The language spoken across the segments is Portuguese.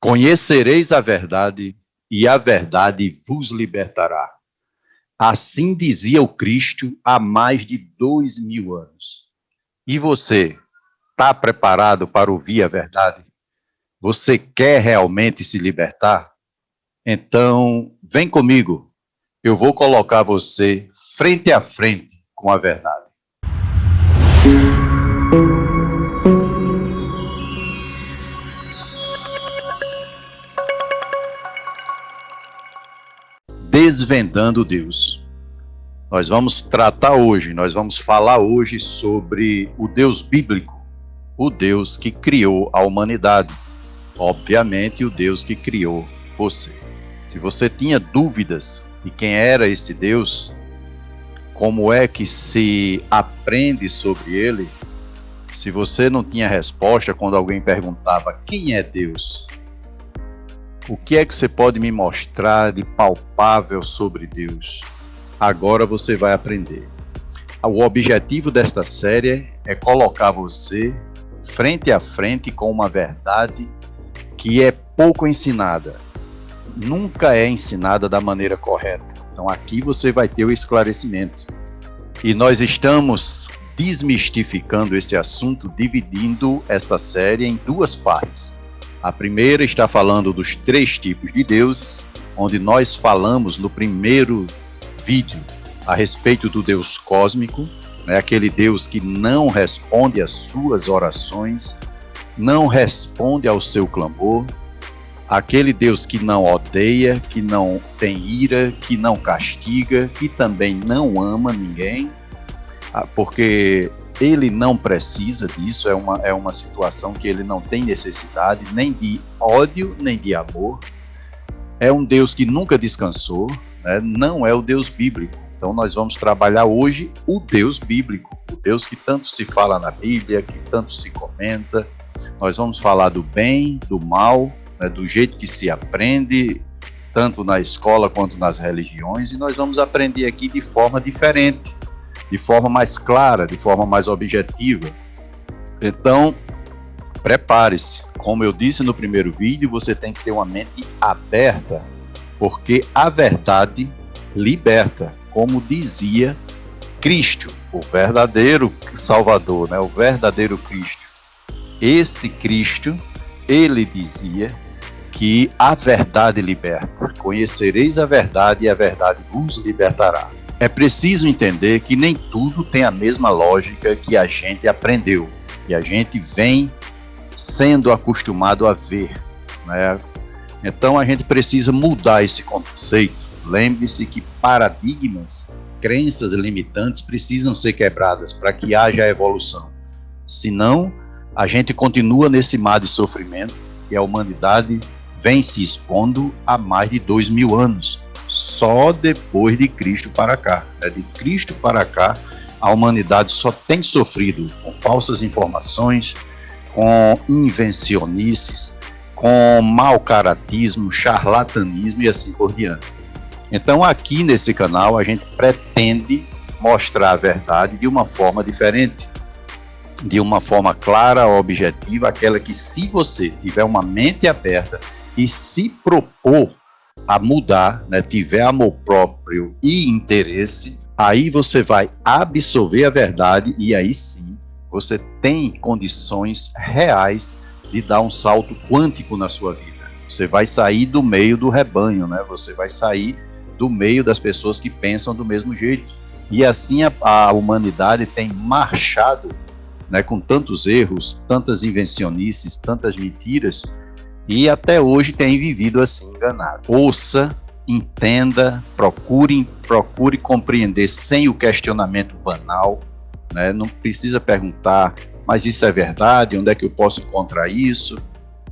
Conhecereis a verdade, e a verdade vos libertará. Assim dizia o Cristo há mais de 2000 anos. E você, está preparado para ouvir a verdade? Você quer realmente se libertar? Então, vem comigo. Eu vou colocar você frente a frente com a verdade. Desvendando Deus. Nós vamos falar hoje sobre o Deus bíblico, o Deus que criou a humanidade, obviamente o Deus que criou você. Se você tinha dúvidas de quem era esse Deus, como é que se aprende sobre ele, se você não tinha resposta quando alguém perguntava quem é Deus, o que é que você pode me mostrar de palpável sobre Deus? Agora você vai aprender. O objetivo desta série é colocar você frente a frente com uma verdade que é pouco ensinada. Nunca é ensinada da maneira correta. Então aqui você vai ter o esclarecimento. E nós estamos desmistificando esse assunto, dividindo esta série em duas partes. A primeira está falando dos 3 tipos de deuses, onde nós falamos no primeiro vídeo a respeito do Deus cósmico, aquele Deus que não responde às suas orações, não responde ao seu clamor, aquele Deus que não odeia, que não tem ira, que não castiga, que também não ama ninguém, porque ele não precisa disso, é uma situação que ele não tem necessidade nem de ódio, nem de amor. É um Deus que nunca descansou, não é o Deus bíblico. Então nós vamos trabalhar hoje o Deus bíblico, o Deus que tanto se fala na Bíblia, que tanto se comenta. Nós vamos falar do bem, do mal, do jeito que se aprende, tanto na escola quanto nas religiões, e nós vamos aprender aqui de forma diferente, de forma mais clara, de forma mais objetiva. Então, prepare-se. Como eu disse no primeiro vídeo, você tem que ter uma mente aberta, porque a verdade liberta, como dizia Cristo, o verdadeiro Salvador, o verdadeiro Cristo. Esse Cristo, ele dizia que a verdade liberta. Conhecereis a verdade e a verdade vos libertará. É preciso entender que nem tudo tem a mesma lógica que a gente aprendeu, que a gente vem sendo acostumado a ver, Então a gente precisa mudar esse conceito. Lembre-se que paradigmas, crenças limitantes precisam ser quebradas para que haja evolução. Senão, a gente continua nesse mar de sofrimento que a humanidade vem se expondo há mais de 2000 anos. Só depois de Cristo para cá. De Cristo para cá, a humanidade só tem sofrido com falsas informações, com invencionices, com mau caratismo, charlatanismo e assim por diante. Então aqui nesse canal a gente pretende mostrar a verdade de uma forma diferente, de uma forma clara, objetiva, aquela que se você tiver uma mente aberta e se propor a mudar, tiver amor próprio e interesse, aí você vai absorver a verdade e aí sim você tem condições reais de dar um salto quântico na sua vida. Você vai sair do meio do rebanho, Você vai sair do meio das pessoas que pensam do mesmo jeito. E assim a humanidade tem marchado, com tantos erros, tantas invencionices, tantas mentiras, e até hoje tem vivido assim enganado. Ouça, entenda, procure compreender sem o questionamento banal, Não precisa perguntar, mas isso é verdade? Onde é que eu posso encontrar isso?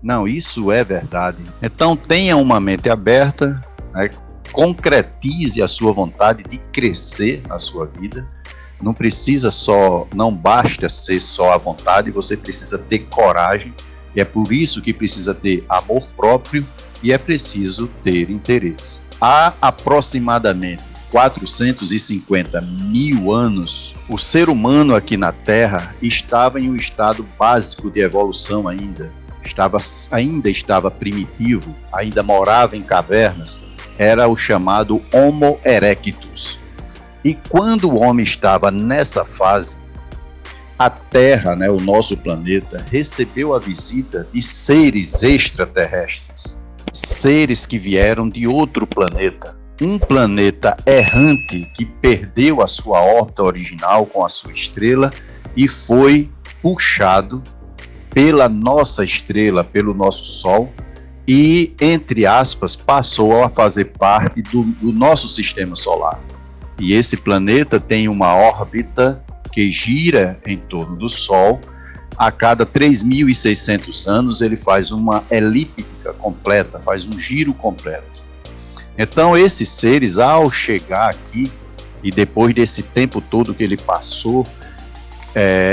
Não, isso é verdade. Então tenha uma mente aberta, concretize a sua vontade de crescer na sua vida. Não basta ser só a vontade, você precisa ter coragem. E é por isso que precisa ter amor próprio e é preciso ter interesse. Há aproximadamente 450 mil anos, o ser humano aqui na Terra estava em um estado básico de evolução ainda. ainda estava primitivo, ainda morava em cavernas, era o chamado Homo erectus. E quando o homem estava nessa fase, a Terra, o nosso planeta, recebeu a visita de seres extraterrestres, seres que vieram de outro planeta, um planeta errante que perdeu a sua órbita original com a sua estrela e foi puxado pela nossa estrela, pelo nosso Sol, e, entre aspas, passou a fazer parte do nosso sistema solar. E esse planeta tem uma órbita que gira em torno do Sol. A cada 3.600 anos ele faz uma elíptica completa, faz um giro completo. Então esses seres, ao chegar aqui, e depois desse tempo todo que ele passou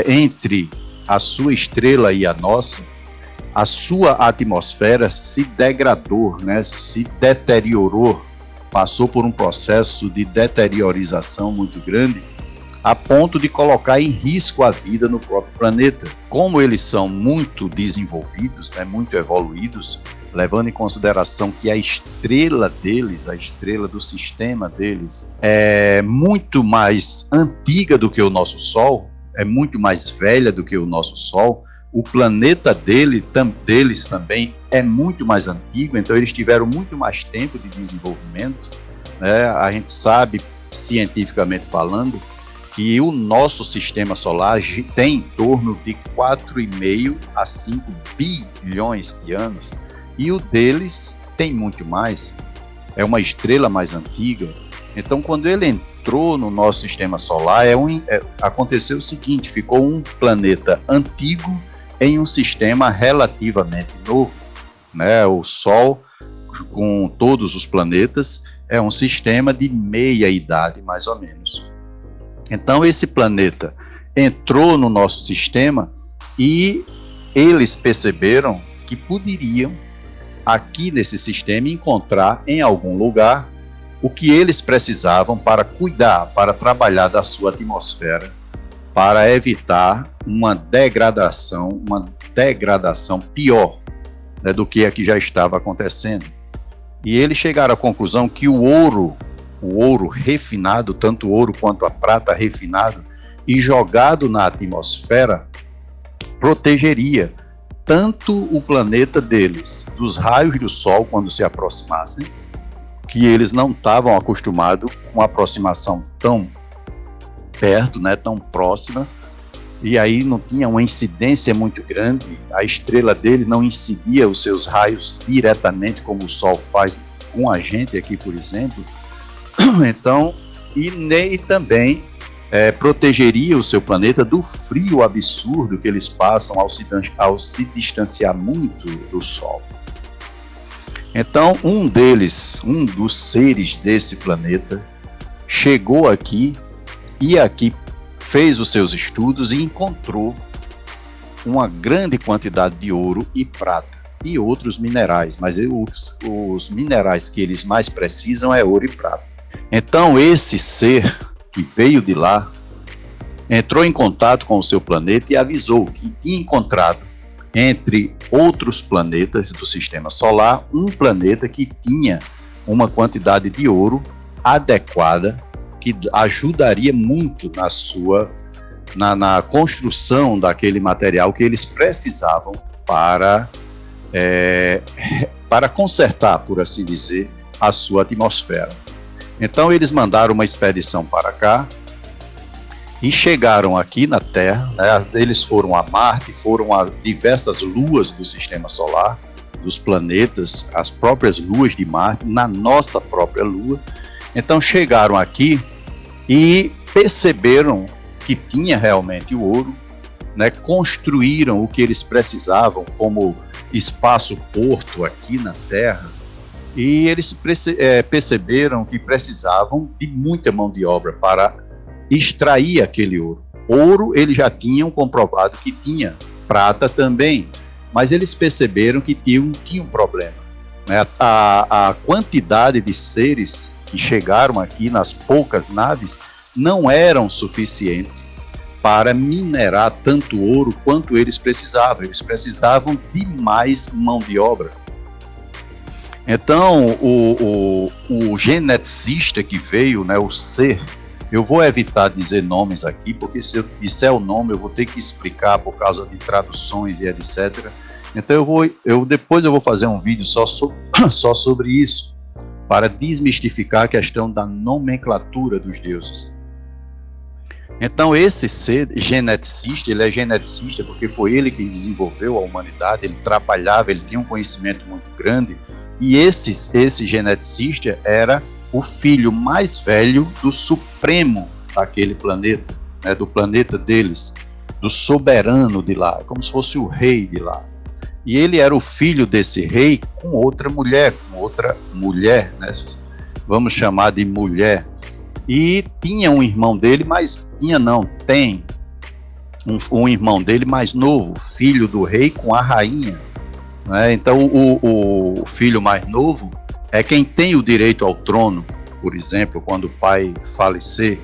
entre a sua estrela e a nossa, a sua atmosfera se degradou, se deteriorou, passou por um processo de deteriorização muito grande, a ponto de colocar em risco a vida no próprio planeta. Como eles são muito desenvolvidos, muito evoluídos, levando em consideração que a estrela deles, a estrela do sistema deles, é muito mais antiga do que o nosso Sol, é muito mais velha do que o nosso Sol, o planeta deles também é muito mais antigo, então eles tiveram muito mais tempo de desenvolvimento. A gente sabe, cientificamente falando, que o nosso sistema solar tem em torno de 4,5 a 5 bilhões de anos, e o deles tem muito mais, é uma estrela mais antiga. Então, quando ele entrou no nosso sistema solar, aconteceu o seguinte: ficou um planeta antigo em um sistema relativamente novo. O Sol, com todos os planetas, é um sistema de meia idade, mais ou menos. Então, esse planeta entrou no nosso sistema e eles perceberam que poderiam, aqui nesse sistema, encontrar em algum lugar o que eles precisavam para cuidar, para trabalhar da sua atmosfera, para evitar uma degradação pior, do que a que já estava acontecendo. E eles chegaram à conclusão que o ouro refinado, tanto o ouro quanto a prata refinado e jogado na atmosfera, protegeria tanto o planeta deles dos raios do Sol quando se aproximassem, que eles não estavam acostumados com uma aproximação tão perto, tão próxima, e aí não tinha uma incidência muito grande, a estrela dele não incidia os seus raios diretamente como o Sol faz com a gente aqui, por exemplo. Então, e também protegeria o seu planeta do frio absurdo que eles passam ao se distanciar muito do Sol. Então, um dos seres desse planeta, chegou aqui e aqui fez os seus estudos e encontrou uma grande quantidade de ouro e prata e outros minerais, mas os minerais que eles mais precisam é ouro e prata. Então, esse ser que veio de lá entrou em contato com o seu planeta e avisou que tinha encontrado, entre outros planetas do sistema solar, um planeta que tinha uma quantidade de ouro adequada, que ajudaria muito na construção daquele material que eles precisavam para consertar, por assim dizer, a sua atmosfera. Então eles mandaram uma expedição para cá e chegaram aqui na Terra, eles foram a Marte, foram a diversas luas do sistema solar, dos planetas, as próprias luas de Marte, na nossa própria lua. Então chegaram aqui e perceberam que tinha realmente o ouro, construíram o que eles precisavam como espaço-porto aqui na Terra, e eles perceberam que precisavam de muita mão de obra para extrair aquele ouro. Ouro eles já tinham comprovado que tinha, prata também, mas eles perceberam que tinha um problema. A quantidade de seres que chegaram aqui nas poucas naves não eram suficientes para minerar tanto ouro quanto eles precisavam. Eles precisavam de mais mão de obra. Então, o geneticista que veio, né, o ser, eu vou evitar dizer nomes aqui, porque se eu disser o nome eu vou ter que explicar por causa de traduções e etc. Então depois eu vou fazer um vídeo só sobre isso, para desmistificar a questão da nomenclatura dos deuses. Então esse ser geneticista, ele é geneticista porque foi ele que desenvolveu a humanidade, ele trabalhava, ele tinha um conhecimento muito grande, e esse geneticista era o filho mais velho do supremo daquele planeta, né, do planeta deles, do soberano de lá, como se fosse o rei de lá. E ele era o filho desse rei com outra mulher, né, vamos chamar de mulher. E tinha um irmão dele, tem um irmão dele mais novo, filho do rei com a rainha, né? Então o filho mais novo é quem tem o direito ao trono, por exemplo, quando o pai falecer,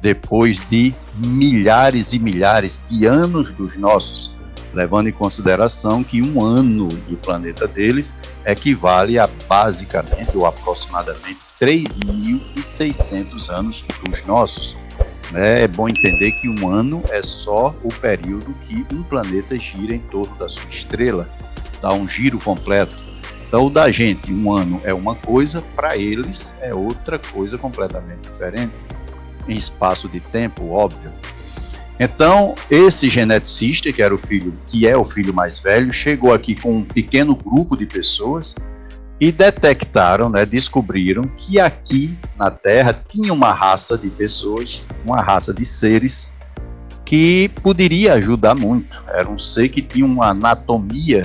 depois de milhares e milhares de anos dos nossos, levando em consideração que um ano do planeta deles equivale a basicamente ou aproximadamente 3.600 anos dos nossos. É bom entender que um ano é só o período que um planeta gira em torno da sua estrela, dá um giro completo. Então, o da gente, um ano é uma coisa, para eles é outra coisa completamente diferente, em espaço de tempo, óbvio. Então, esse geneticista, que é o filho mais velho, chegou aqui com um pequeno grupo de pessoas e detectaram, né, descobriram que aqui na Terra tinha uma raça de pessoas, uma raça de seres que poderia ajudar muito. Era um ser que tinha uma anatomia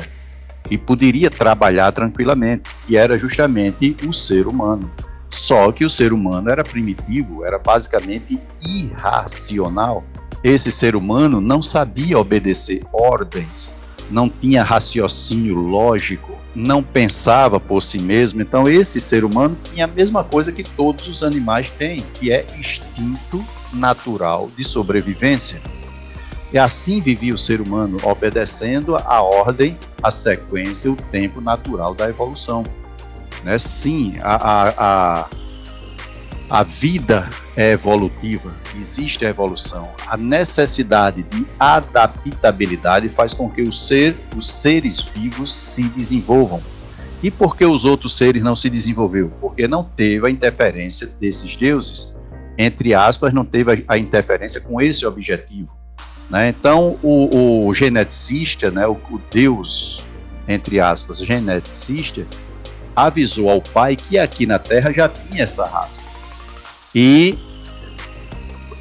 que poderia trabalhar tranquilamente, que era justamente o ser humano. Só que o ser humano era primitivo, era basicamente irracional. Esse ser humano não sabia obedecer ordens, não tinha raciocínio lógico, não pensava por si mesmo. Então esse ser humano tinha a mesma coisa que todos os animais têm, que é instinto natural de sobrevivência. E assim vivia o ser humano, obedecendo a ordem, a sequência, o tempo natural da evolução. Né? Sim, a vida é evolutiva, existe a evolução. A necessidade de adaptabilidade faz com que os seres vivos se desenvolvam. E por que os outros seres não se desenvolveram? Porque não teve a interferência desses deuses. Entre aspas, não teve a interferência com esse objetivo. Né? Então, o geneticista, né, o Deus, entre aspas, geneticista, avisou ao pai que aqui na Terra já tinha essa raça. E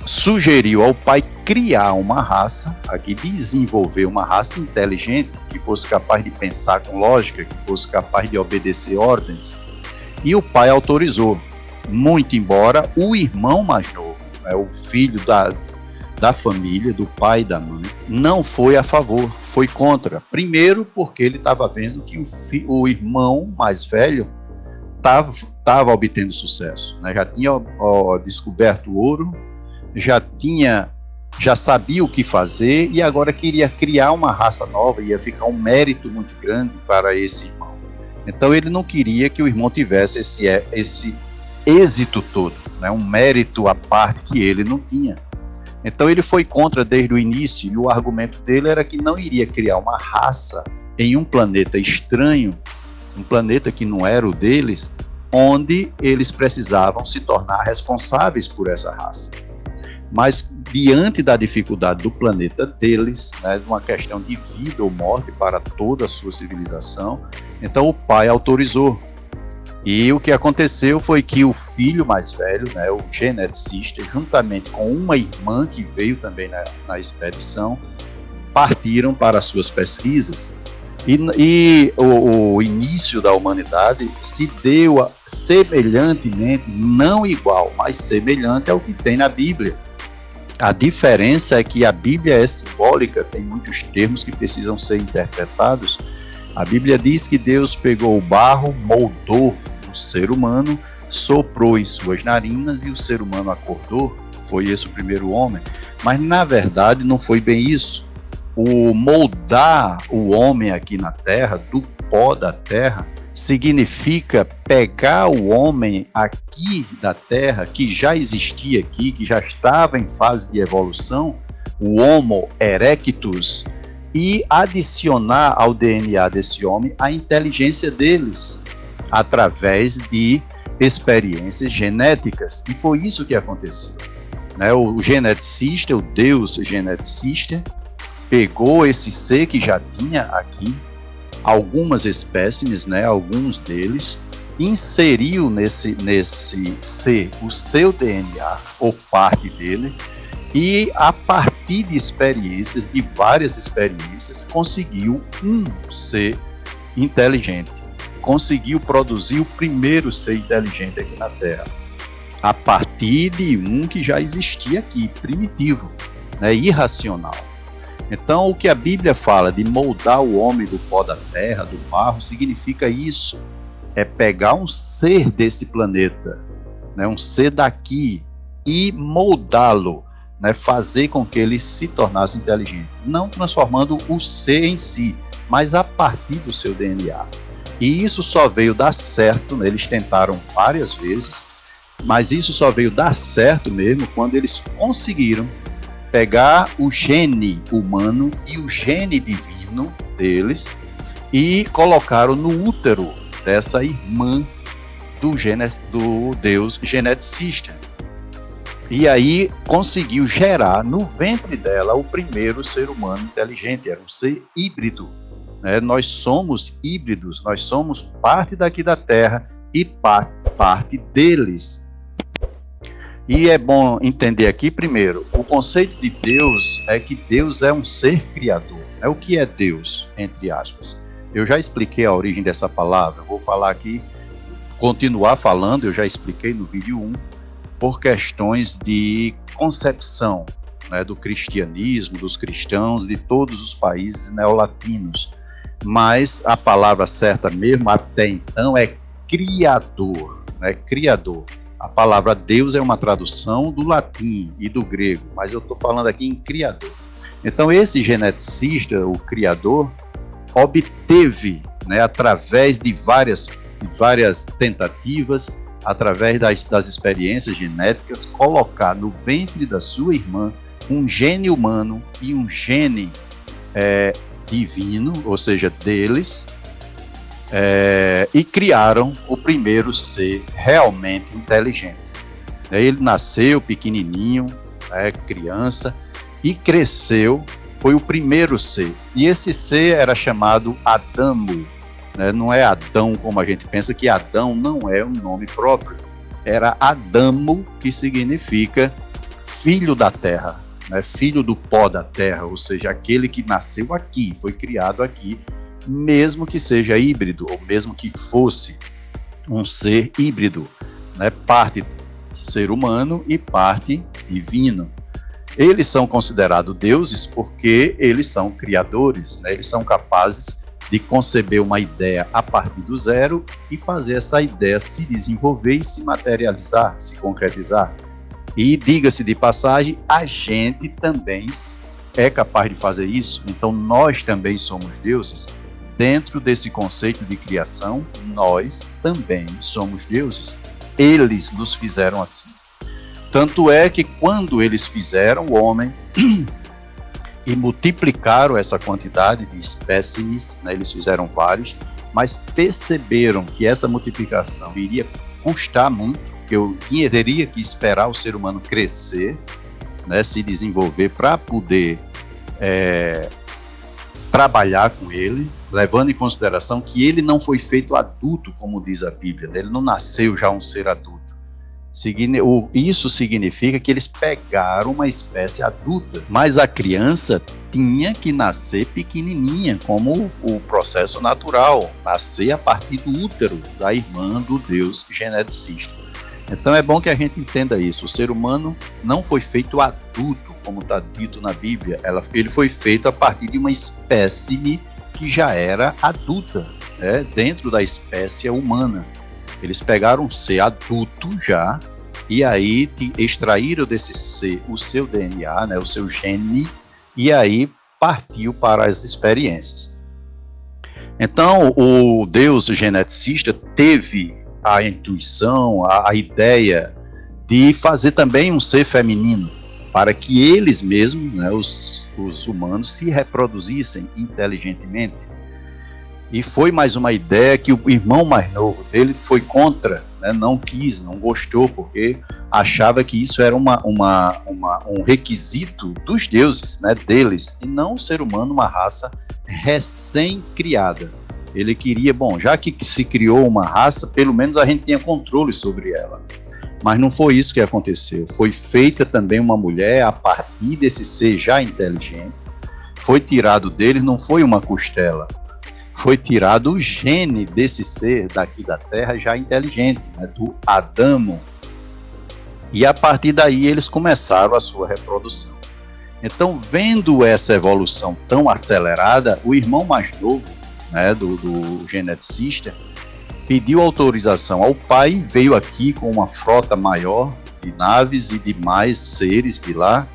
sugeriu ao pai criar uma raça, aqui desenvolver uma raça inteligente, que fosse capaz de pensar com lógica, que fosse capaz de obedecer ordens. E o pai autorizou, muito embora o irmão mais novo, né, o filho da família, do pai e da mãe, não foi a favor, foi contra. Primeiro porque ele estava vendo que o irmão mais velho estava obtendo sucesso, né? Já tinha descoberto o ouro, já sabia o que fazer e agora queria criar uma raça nova, ia ficar um mérito muito grande para esse irmão. Então ele não queria que o irmão tivesse esse êxito todo, né? Um mérito à parte que ele não tinha. Então ele foi contra desde o início, e o argumento dele era que não iria criar uma raça em um planeta estranho, um planeta que não era o deles, onde eles precisavam se tornar responsáveis por essa raça. Mas diante da dificuldade do planeta deles, né, de uma questão de vida ou morte para toda a sua civilização, então o pai autorizou. E o que aconteceu foi que o filho mais velho, né, o geneticista, juntamente com uma irmã que veio também na expedição, partiram para as suas pesquisas. E o início da humanidade se deu semelhantemente, não igual, mas semelhante ao que tem na Bíblia. A diferença é que a Bíblia é simbólica, tem muitos termos que precisam ser interpretados. A Bíblia diz que Deus pegou o barro, moldou o ser humano, soprou em suas narinas e o ser humano acordou. foi esse o primeiro homem, mas na verdade não foi bem isso. O moldar o homem aqui na terra, do pó da terra, significa pegar o homem aqui da terra, que já existia aqui, que já estava em fase de evolução, o Homo erectus, e adicionar ao DNA desse homem a inteligência deles, através de experiências genéticas. E foi isso que aconteceu. O geneticista, o Deus geneticista, pegou esse ser que já tinha aqui algumas espécimes, alguns deles, inseriu nesse ser o seu DNA, ou parte dele, e a partir de experiências, de várias experiências, conseguiu um ser inteligente. Conseguiu produzir o primeiro ser inteligente aqui na Terra, a partir de um que já existia aqui, primitivo, irracional. Então, o que a Bíblia fala de moldar o homem do pó da terra, do barro, significa isso. É pegar um ser desse planeta, um ser daqui, e moldá-lo, fazer com que ele se tornasse inteligente. Não transformando o ser em si, mas a partir do seu DNA. E isso só veio dar certo, eles tentaram várias vezes, mas isso só veio dar certo mesmo quando eles conseguiram pegar o gene humano e o gene divino deles e colocaram no útero dessa irmã do Deus geneticista. E aí conseguiu gerar no ventre dela o primeiro ser humano inteligente, era um ser híbrido. Nós somos híbridos, nós somos parte daqui da Terra e parte deles. E é bom entender aqui, primeiro, o conceito de Deus é que Deus é um ser criador. O que é Deus, entre aspas? Eu já expliquei a origem dessa palavra, vou falar aqui, continuar falando, eu já expliquei no vídeo 1, por questões de concepção do cristianismo, dos cristãos, de todos os países neolatinos. Mas a palavra certa mesmo, até então, é criador, criador. A palavra Deus é uma tradução do latim e do grego, mas eu estou falando aqui em criador. Então, esse geneticista, o criador, obteve, através de várias tentativas, através das experiências genéticas, colocar no ventre da sua irmã um gene humano e um gene divino, ou seja, deles, e criaram o primeiro ser realmente inteligente. Ele nasceu pequenininho, criança, e cresceu, foi o primeiro ser. E esse ser era chamado Adamo. Não é Adão como a gente pensa, que Adão não é um nome próprio. Era Adamo, que significa filho da terra, filho do pó da terra, ou seja, aquele que nasceu aqui, foi criado aqui, mesmo que seja híbrido, ou mesmo que fosse um ser híbrido, parte ser humano e parte divino. Eles são considerados deuses porque eles são criadores, eles são capazes de conceber uma ideia a partir do zero e fazer essa ideia se desenvolver e se materializar, se concretizar. E diga-se de passagem, a gente também é capaz de fazer isso, então nós também somos deuses. Dentro desse conceito de criação, nós também somos deuses. Eles nos fizeram assim. Tanto é que quando eles fizeram o homem e multiplicaram essa quantidade de espécimes, eles fizeram vários, mas perceberam que essa multiplicação iria custar muito, que eu teria que esperar o ser humano crescer, se desenvolver para poder trabalhar com ele, levando em consideração que ele não foi feito adulto, como diz a Bíblia, ele não nasceu já um ser adulto. Isso significa que eles pegaram uma espécie adulta, mas a criança tinha que nascer pequenininha, como o processo natural, nascer a partir do útero da irmã do Deus geneticista. Então é bom que a gente entenda isso, o ser humano não foi feito adulto, como está dito na Bíblia, ele foi feito a partir de uma espécime que já era adulta, dentro da espécie humana. Eles pegaram um ser adulto já e aí extraíram desse ser o seu DNA, né, o seu gene, e aí partiu para as experiências. Então, o Deus geneticista teve a intuição, a ideia de fazer também um ser feminino, para que eles mesmos, né, os humanos, se reproduzissem inteligentemente. E foi mais uma ideia que o irmão mais novo dele foi contra, né, não quis, não gostou, porque achava que isso era um requisito dos deuses, né, deles, e não o ser humano, uma raça recém-criada. Ele queria, bom, já que se criou uma raça, pelo menos a gente tinha controle sobre ela. Mas não foi isso que aconteceu. Foi feita também uma mulher a partir desse ser já inteligente. Foi tirado dele, não foi uma costela. Foi tirado o gene desse ser daqui da Terra já inteligente, né, do Adamo. E a partir daí eles começaram a sua reprodução. Então, vendo essa evolução tão acelerada, o irmão mais novo, né, do geneticista, pediu autorização ao pai e veio aqui com uma frota maior de naves e de mais seres de lá.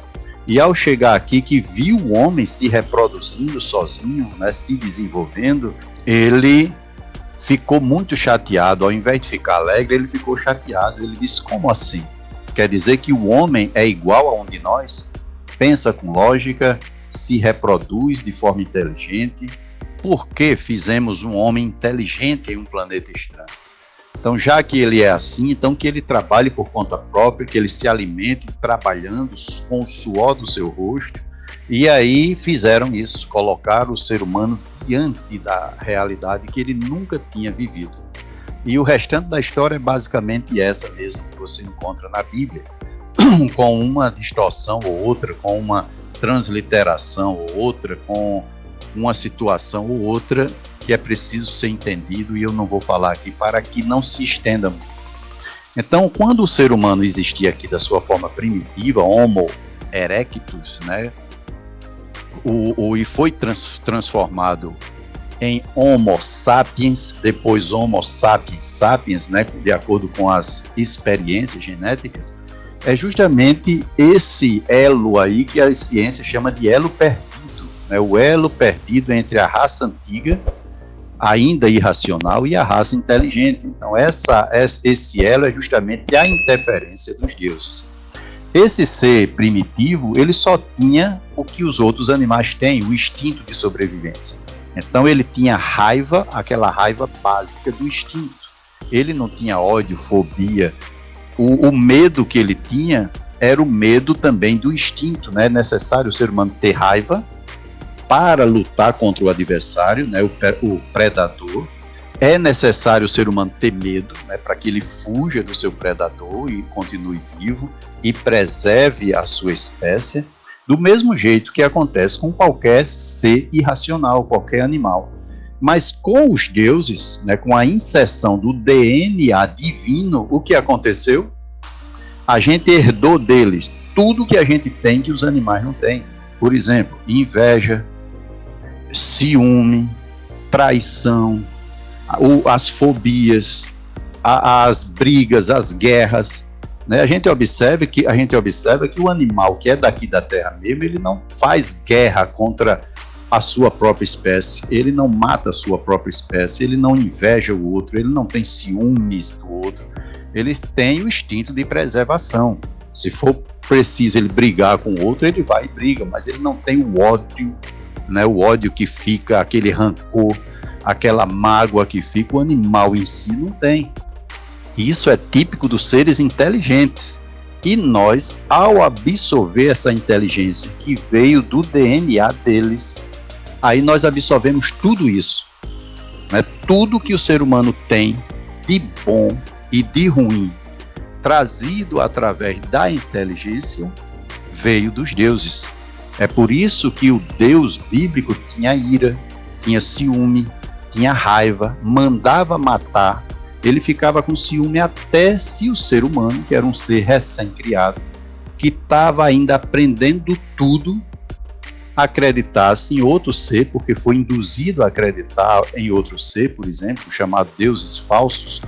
E ao chegar aqui, que viu o homem se reproduzindo sozinho, né, se desenvolvendo, ele ficou muito chateado. Ao invés de ficar alegre, ele ficou chateado. Ele disse, como assim? Quer dizer que o homem é igual a um de nós? Pensa com lógica, se reproduz de forma inteligente. Por que fizemos um homem inteligente em um planeta estranho? Então, já que ele é assim, então que ele trabalhe por conta própria, que ele se alimente trabalhando com o suor do seu rosto. E aí fizeram isso, colocaram o ser humano diante da realidade que ele nunca tinha vivido. E o restante da história é basicamente essa mesmo que você encontra na Bíblia, com uma distorção ou outra, com uma transliteração ou outra, com uma situação ou outra que é preciso ser entendido, e eu não vou falar aqui para que não se estenda muito. Então, quando o ser humano existia aqui da sua forma primitiva, Homo erectus, né, e foi transformado em Homo sapiens, depois Homo sapiens sapiens, né, de acordo com as experiências genéticas, é justamente esse elo aí que a ciência chama de elo perdido, né, o elo perdido entre a raça antiga, ainda irracional, e a raça inteligente. Então esse elo é justamente a interferência dos deuses. Esse ser primitivo, ele só tinha o que os outros animais têm, o instinto de sobrevivência. Então ele tinha raiva, aquela raiva básica do instinto. Ele não tinha ódio, fobia. O medo que ele tinha era o medo também do instinto, né? É necessário o ser humano ter raiva para lutar contra o adversário, né, o predador. É necessário o ser humano ter medo, né, para que ele fuja do seu predador e continue vivo e preserve a sua espécie, do mesmo jeito que acontece com qualquer ser irracional, qualquer animal. Mas com os deuses, né, com a inserção do DNA divino, o que aconteceu? A gente herdou deles tudo que a gente tem que os animais não têm. Por exemplo, inveja, ciúme, traição, as fobias, as brigas, as guerras, né? A gente observa que o animal que é daqui da Terra mesmo, ele não faz guerra contra a sua própria espécie, ele não mata a sua própria espécie, ele não inveja o outro, ele não tem ciúmes do outro, ele tem o instinto de preservação. Se for preciso ele brigar com o outro, ele vai e briga, mas ele não tem o ódio, né, o ódio que fica, aquele rancor, aquela mágoa que fica, o animal em si não tem. Isso é típico dos seres inteligentes. E nós, ao absorver essa inteligência que veio do DNA deles, aí nós absorvemos tudo isso, né? Tudo que o ser humano tem de bom e de ruim, trazido através da inteligência, veio dos deuses. É por isso que o Deus bíblico tinha ira, tinha ciúme, tinha raiva, mandava matar. Ele ficava com ciúme até se o ser humano, que era um ser recém-criado, que estava ainda aprendendo tudo, acreditasse em outro ser, porque foi induzido a acreditar em outro ser, por exemplo, chamado deuses falsos.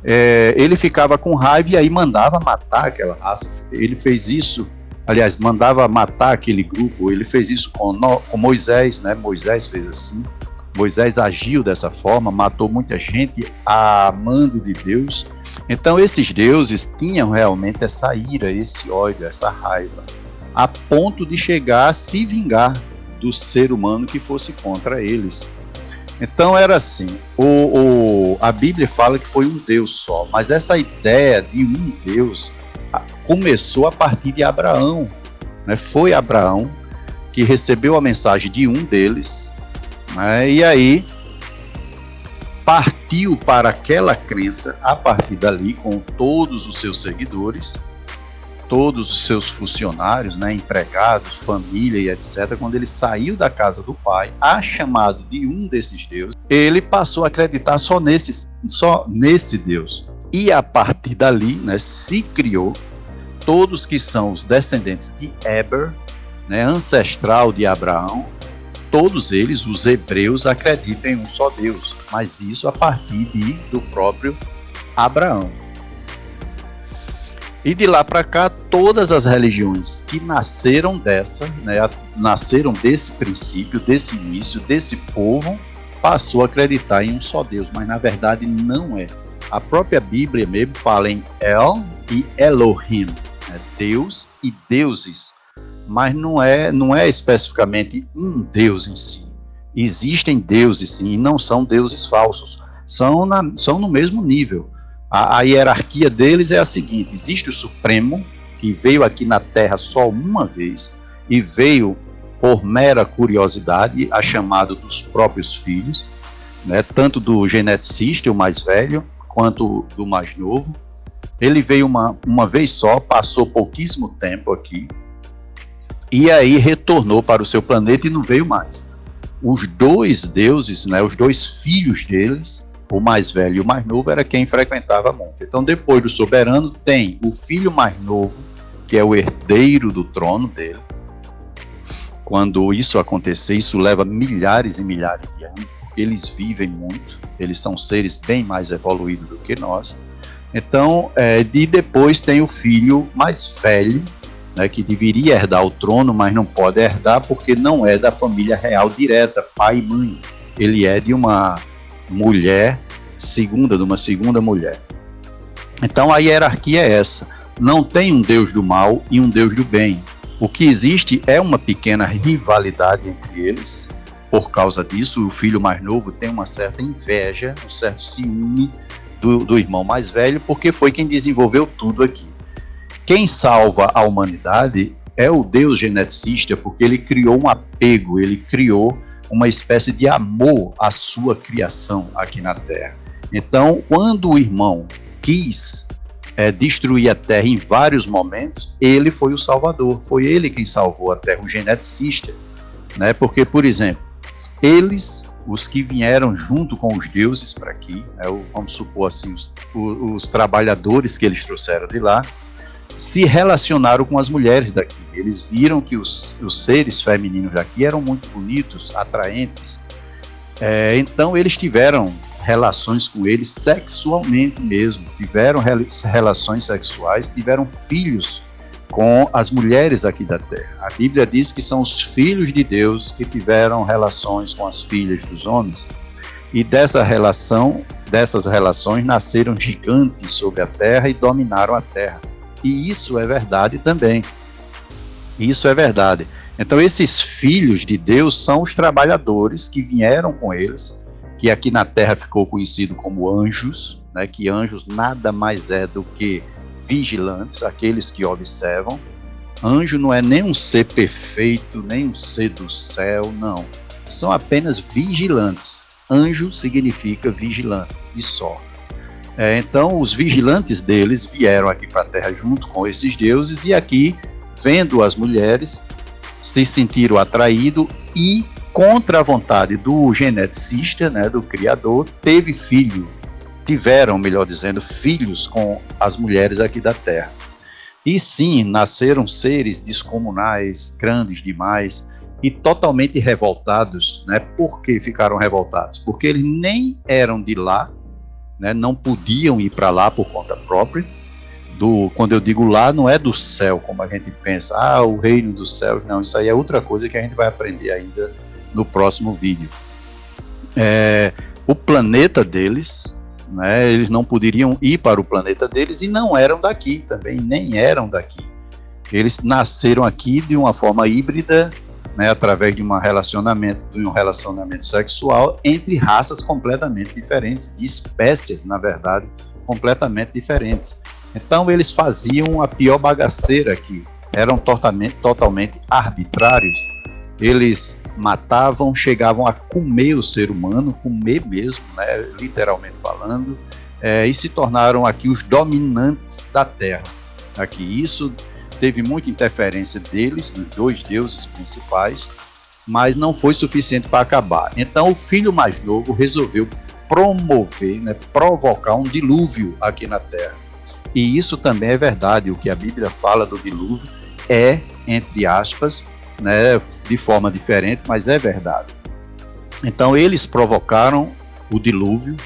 ele ficava com raiva e aí mandava matar aquela raça. Ele fez isso, aliás, mandava matar aquele grupo. Ele fez isso com Moisés, né? Moisés fez assim. Moisés agiu dessa forma, matou muita gente a mando de Deus. Então esses deuses tinham realmente essa ira, esse ódio, essa raiva, a ponto de chegar a se vingar do ser humano que fosse contra eles. Então era assim, a Bíblia fala que foi um Deus só, mas essa ideia de um Deus começou a partir de Abraão, né? Foi Abraão que recebeu a mensagem de um deles, né? E aí partiu para aquela crença a partir dali, com todos os seus seguidores, todos os seus funcionários, né, empregados, família e etc. Quando ele saiu da casa do pai, a chamado de um desses deuses, ele passou a acreditar só nesse Deus. E a partir dali, né, se criou todos que são os descendentes de Eber, né, ancestral de Abraão. Todos eles, os hebreus, acreditam em um só Deus, mas isso a partir do próprio Abraão. E de lá para cá, todas as religiões que nasceram nasceram desse princípio, desse início, desse povo, passou a acreditar em um só Deus, mas na verdade não é. A própria Bíblia mesmo fala em El e Elohim, né? Deus e deuses, mas não é especificamente um Deus em si. Existem deuses sim, e não são deuses falsos, são no mesmo nível. A hierarquia deles é a seguinte: existe o Supremo, que veio aqui na Terra só uma vez, e veio por mera curiosidade, a chamado dos próprios filhos, né, tanto do geneticista, o mais velho, quanto do mais novo. Ele veio uma vez só, passou pouquíssimo tempo aqui, e aí retornou para o seu planeta e não veio mais. Os dois deuses, né, os dois filhos deles, o mais velho e o mais novo, era quem frequentava muito. Então, depois do soberano, tem o filho mais novo, que é o herdeiro do trono dele. Quando isso acontecer, isso leva milhares e milhares de anos, porque eles vivem muito, eles são seres bem mais evoluídos do que nós. Então, e depois tem o filho mais velho, né, que deveria herdar o trono, mas não pode herdar porque não é da família real direta, pai e mãe. Ele é de uma mulher de uma segunda mulher. Então a hierarquia é essa. Não tem um Deus do mal e um Deus do bem. O que existe é uma pequena rivalidade entre eles. Por causa disso, o filho mais novo tem uma certa inveja, um certo ciúme do irmão mais velho, porque foi quem desenvolveu tudo aqui. Quem salva a humanidade é o Deus geneticista, porque ele criou um apego, ele criou uma espécie de amor à sua criação aqui na Terra. Então, quando o irmão quis destruir a Terra em vários momentos, ele foi o salvador, foi ele quem salvou a Terra, o geneticista, né? Porque, por exemplo, eles, os que vieram junto com os deuses para aqui, né, vamos supor assim, os trabalhadores que eles trouxeram de lá, se relacionaram com as mulheres daqui. Eles viram que os seres femininos daqui eram muito bonitos, atraentes. Então eles tiveram relações com eles sexualmente mesmo, tiveram relações sexuais, tiveram filhos com as mulheres aqui da Terra. A Bíblia diz que são os filhos de Deus que tiveram relações com as filhas dos homens, e dessas relações nasceram gigantes sobre a Terra e dominaram a Terra. E isso é verdade também. Isso é verdade. Então esses filhos de Deus são os trabalhadores que vieram com eles, que aqui na Terra ficou conhecido como anjos, né, que anjos nada mais é do que vigilantes, aqueles que observam. Anjo não é nem um ser perfeito, nem um ser do céu, não. São apenas vigilantes. Anjo significa vigilante, e só. Então os vigilantes deles vieram aqui para a Terra junto com esses deuses, e aqui, vendo as mulheres, se sentiram atraídos e, contra a vontade do geneticista, né, do Criador, tiveram, melhor dizendo, filhos com as mulheres aqui da Terra. E sim, nasceram seres descomunais, grandes demais e totalmente revoltados, né? Por que ficaram revoltados? Porque eles nem eram de lá, né? Não podiam ir para lá por conta própria. Quando eu digo lá, não é do céu, como a gente pensa, o reino dos céus. Não, isso aí é outra coisa que a gente vai aprender ainda no próximo vídeo. O planeta deles, né? Eles não poderiam ir para o planeta deles e não eram daqui também, nem eram daqui. Eles nasceram aqui de uma forma híbrida, né, através de um relacionamento sexual entre raças completamente diferentes, de espécies, na verdade, completamente diferentes. Então eles faziam a pior bagaceira aqui, eram totalmente arbitrários. Eles matavam, chegavam a comer o ser humano, comer mesmo, né, literalmente falando, e se tornaram aqui os dominantes da Terra. Aqui isso teve muita interferência deles, dos dois deuses principais, mas não foi suficiente para acabar. Então o filho mais novo resolveu promover, né, provocar um dilúvio aqui na Terra. E isso também é verdade, o que a Bíblia fala do dilúvio é, entre aspas, né, de forma diferente, mas é verdade. Então eles provocaram o dilúvio,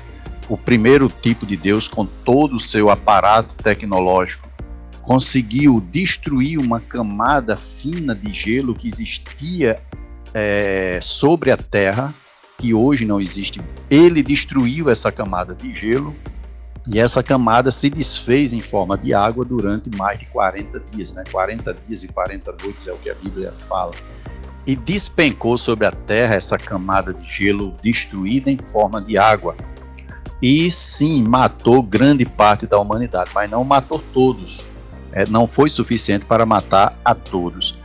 o primeiro tipo de Deus com todo o seu aparato tecnológico, conseguiu destruir uma camada fina de gelo que existia sobre a Terra, que hoje não existe. Ele destruiu essa camada de gelo e essa camada se desfez em forma de água durante mais de 40 dias, né? 40 dias e 40 noites é o que a Bíblia fala. E despencou sobre a Terra essa camada de gelo destruída em forma de água. E sim, matou grande parte da humanidade, mas não matou todos. Não foi suficiente para matar a todos.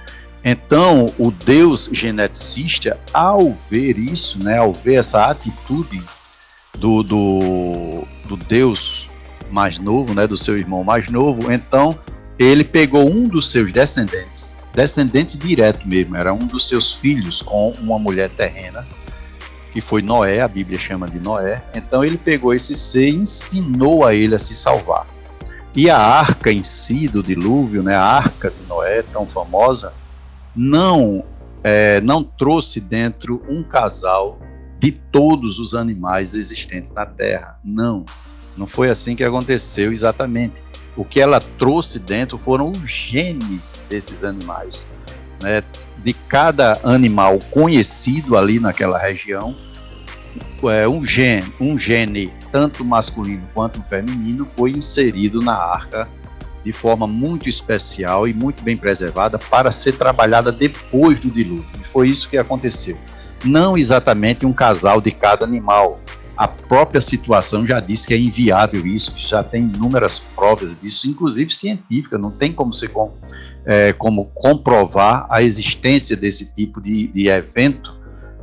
Então, o Deus geneticista, ao ver isso, né, ao ver essa atitude do Deus mais novo, né, do seu irmão mais novo, então ele pegou um dos seus descendentes direto mesmo, era um dos seus filhos com uma mulher terrena, que foi Noé, a Bíblia chama de Noé. Então ele pegou esse ser e ensinou a ele a se salvar. E a arca em si do dilúvio, né, a arca de Noé, tão famosa, não trouxe dentro um casal de todos os animais existentes na Terra. Não foi assim que aconteceu exatamente. O que ela trouxe dentro foram os genes desses animais, né? De cada animal conhecido ali naquela região, um gene, tanto masculino quanto feminino, foi inserido na arca de forma muito especial e muito bem preservada para ser trabalhada depois do dilúvio. E foi isso que aconteceu. Não exatamente um casal de cada animal. A própria situação já diz que é inviável isso, que já tem inúmeras provas disso, inclusive científicas, não tem como comprovar a existência desse tipo de evento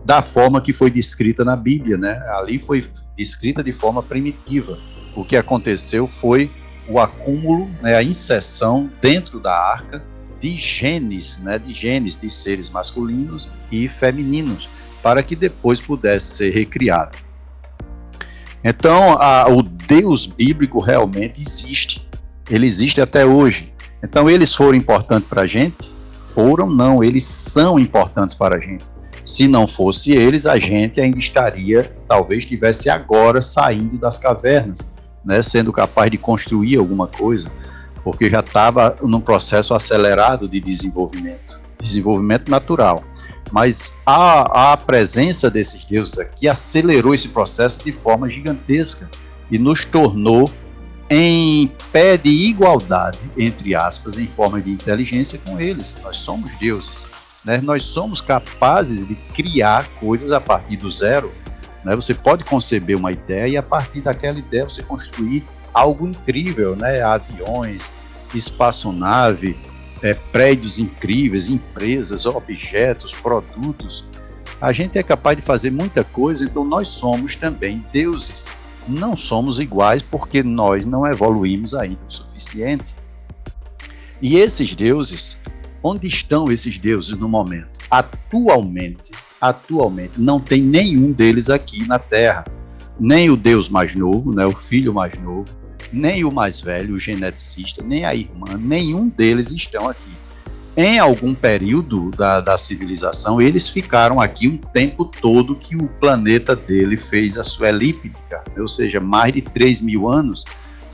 da forma que foi descrita na Bíblia, né? Ali foi descrita de forma primitiva. O que aconteceu foi o acúmulo, né, a inserção dentro da arca de genes, né, de seres masculinos e femininos, para que depois pudesse ser recriado. Então, o Deus bíblico realmente existe. Ele existe até hoje. Então, eles foram importantes para a gente? Foram, não. Eles são importantes para a gente. Se não fosse eles, a gente ainda estaria, talvez estivesse agora saindo das cavernas, né, sendo capaz de construir alguma coisa, porque já estava num processo acelerado de desenvolvimento natural. Mas a presença desses deuses aqui acelerou esse processo de forma gigantesca e nos tornou em pé de igualdade, entre aspas, em forma de inteligência com eles. Nós somos deuses, né? Nós somos capazes de criar coisas a partir do zero, né? Você pode conceber uma ideia e a partir daquela ideia você construir algo incrível, né? Aviões, espaçonave, prédios incríveis, empresas, objetos, produtos. A gente é capaz de fazer muita coisa, então nós somos também deuses. Não somos iguais porque nós não evoluímos ainda o suficiente. E esses deuses, onde estão esses deuses no momento? Atualmente, não tem nenhum deles aqui na Terra. Nem o Deus mais novo, né, o filho mais novo, nem o mais velho, o geneticista, nem a irmã, nenhum deles estão aqui. Em algum período da civilização, eles ficaram aqui um tempo todo que o planeta dele fez a sua elíptica, ou seja, mais de 3.000 anos.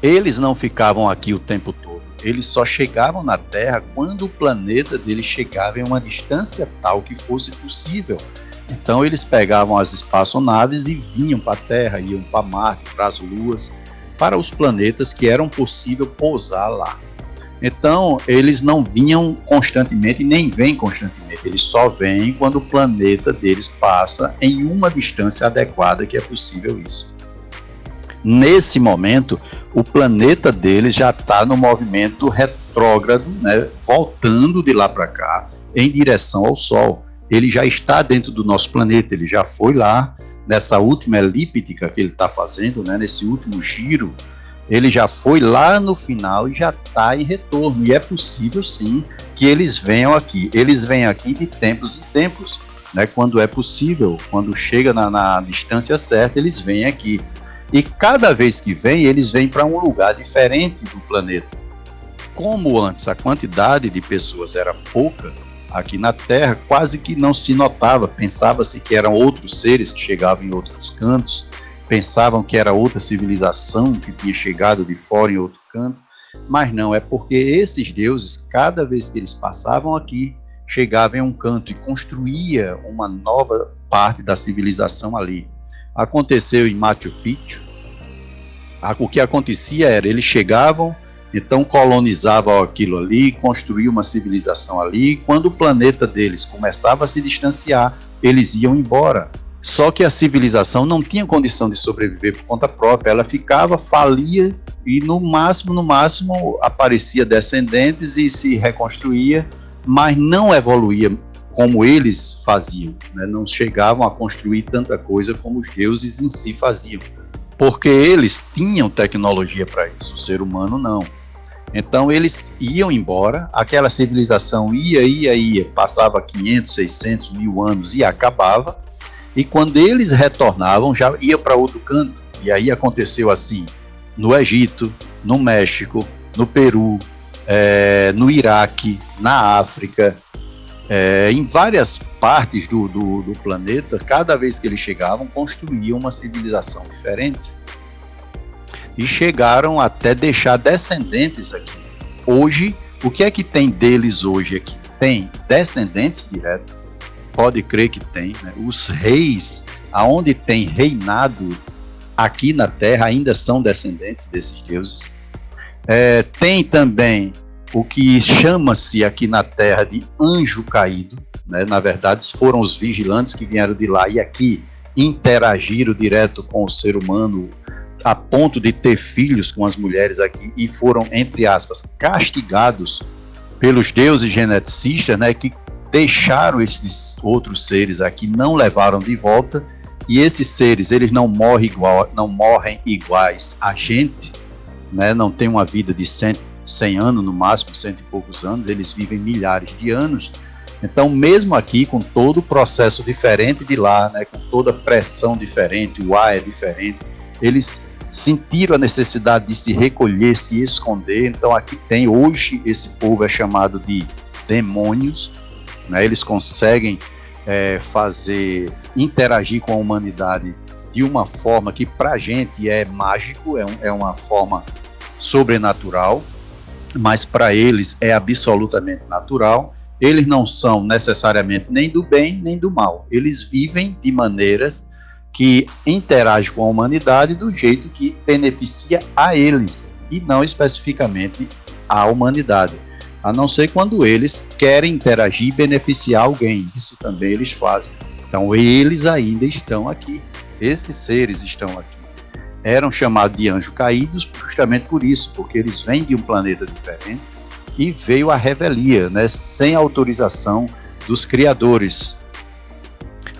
Eles não ficavam aqui o tempo todo, eles só chegavam na Terra quando o planeta dele chegava em uma distância tal que fosse possível. Então eles pegavam as espaçonaves e vinham para a Terra, iam para Marte, para as luas, para os planetas que eram possível pousar lá. Então eles não vinham constantemente, nem vêm constantemente, eles só vêm quando o planeta deles passa em uma distância adequada que é possível isso. Nesse momento, o planeta deles já está no movimento retrógrado, né, voltando de lá para cá, em direção ao Sol. Ele já está dentro do nosso planeta, ele já foi lá, nessa última elíptica que ele está fazendo, né, nesse último giro, ele já foi lá no final e já está em retorno. E é possível, sim, que eles venham aqui. Eles vêm aqui de tempos em tempos, né, quando é possível, quando chega na distância certa, eles vêm aqui. E cada vez que vêm, eles vêm para um lugar diferente do planeta. Como antes a quantidade de pessoas era pouca, aqui na Terra quase que não se notava, pensava-se que eram outros seres que chegavam em outros cantos, pensavam que era outra civilização que tinha chegado de fora em outro canto, mas não, é porque esses deuses, cada vez que eles passavam aqui, chegavam em um canto e construía uma nova parte da civilização ali. Aconteceu em Machu Picchu. O que acontecia era, eles chegavam, então colonizavam aquilo ali, construíam uma civilização ali, e quando o planeta deles começava a se distanciar, eles iam embora. Só que a civilização não tinha condição de sobreviver por conta própria, ela ficava, falia e no máximo aparecia descendentes e se reconstruía, mas não evoluía como eles faziam, né? Não chegavam a construir tanta coisa como os deuses em si faziam, porque eles tinham tecnologia para isso, o ser humano não. Então eles iam embora, aquela civilização ia, passava 500, 600, 1000 anos e acabava, e quando eles retornavam já ia para outro canto. E aí aconteceu assim no Egito, no México, no Peru, no Iraque, na África, em várias partes do planeta. Cada vez que eles chegavam, construíam uma civilização diferente e chegaram até deixar descendentes aqui. Hoje, o que é que tem deles hoje aqui? Tem descendentes direto, pode crer que tem, né? Os reis, aonde tem reinado aqui na Terra, ainda são descendentes desses deuses. Tem também o que chama-se aqui na Terra de anjo caído, né? Na verdade, foram os vigilantes que vieram de lá e aqui interagiram direto com o ser humano, a ponto de ter filhos com as mulheres aqui, e foram, entre aspas, castigados pelos deuses geneticistas, né, que deixaram esses outros seres aqui, não levaram de volta, e esses seres, eles não morrem iguais a gente, né, não tem uma vida de 100 anos no máximo, 100 e poucos anos, eles vivem milhares de anos. Então, mesmo aqui, com todo o processo diferente de lá, né, com toda a pressão diferente, o ar é diferente, eles sentiram a necessidade de se recolher, se esconder. Então aqui tem, hoje esse povo é chamado de demônios, né? Eles conseguem interagir com a humanidade de uma forma que pra gente é mágico, é uma forma sobrenatural, mas para eles é absolutamente natural. Eles não são necessariamente nem do bem nem do mal, eles vivem de maneiras que interage com a humanidade do jeito que beneficia a eles e não especificamente a humanidade, a não ser quando eles querem interagir e beneficiar alguém. Isso também eles fazem. Então eles ainda estão aqui, esses seres estão aqui. Eram chamados de anjos caídos justamente por isso, porque eles vêm de um planeta diferente e veio a revelia, né, sem autorização dos criadores.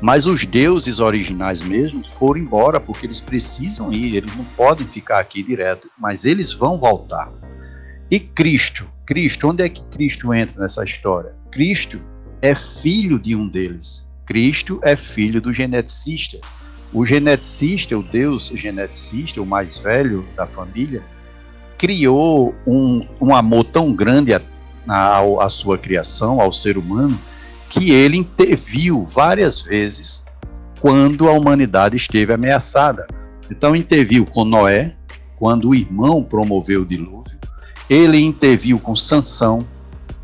Mas os deuses originais mesmo foram embora, porque eles precisam ir, eles não podem ficar aqui direto, mas eles vão voltar. E Cristo, onde é que Cristo entra nessa história? Cristo é filho de um deles. Cristo é filho do geneticista. O geneticista, o Deus geneticista, o mais velho da família, criou um amor tão grande à sua criação, ao ser humano, que ele interviu várias vezes quando a humanidade esteve ameaçada. Então interviu com Noé, quando o irmão promoveu o dilúvio. Ele interviu com Sansão,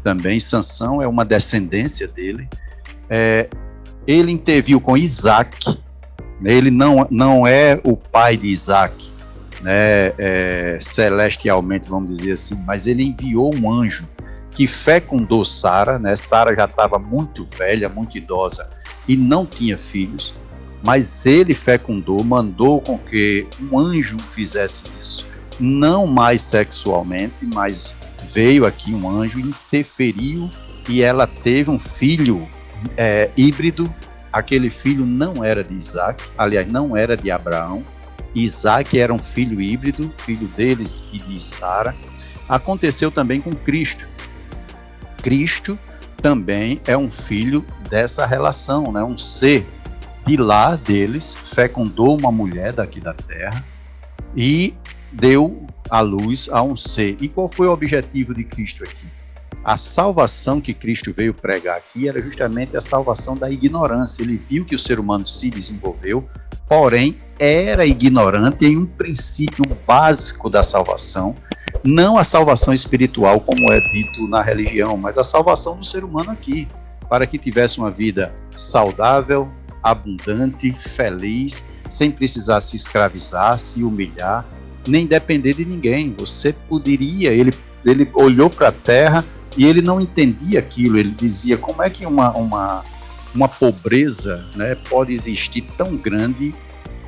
também Sansão é uma descendência dele. Ele interviu com Isaac. Ele não é o pai de Isaac, né, celestialmente, vamos dizer assim, mas ele enviou um anjo que fecundou Sara, né? Sara já estava muito velha, muito idosa e não tinha filhos, mas ele fecundou, mandou com que um anjo fizesse isso, não mais sexualmente, mas veio aqui um anjo, interferiu e ela teve um filho híbrido. Aquele filho não era de Isaac, aliás, não era de Abraão. Isaac era um filho híbrido, filho deles e de Sara. Aconteceu também com Cristo. Cristo também é um filho dessa relação, né? Um ser de lá deles, fecundou uma mulher daqui da terra e deu a luz a um ser. E qual foi o objetivo de Cristo aqui? A salvação que Cristo veio pregar aqui era justamente a salvação da ignorância. Ele viu que o ser humano se desenvolveu, porém era ignorante em um princípio básico da salvação, não a salvação espiritual como é dito na religião, mas a salvação do ser humano aqui, para que tivesse uma vida saudável, abundante, feliz, sem precisar se escravizar, se humilhar, nem depender de ninguém. Você poderia, ele olhou para a terra e ele não entendia aquilo, ele dizia, como é que uma pobreza, né, pode existir tão grande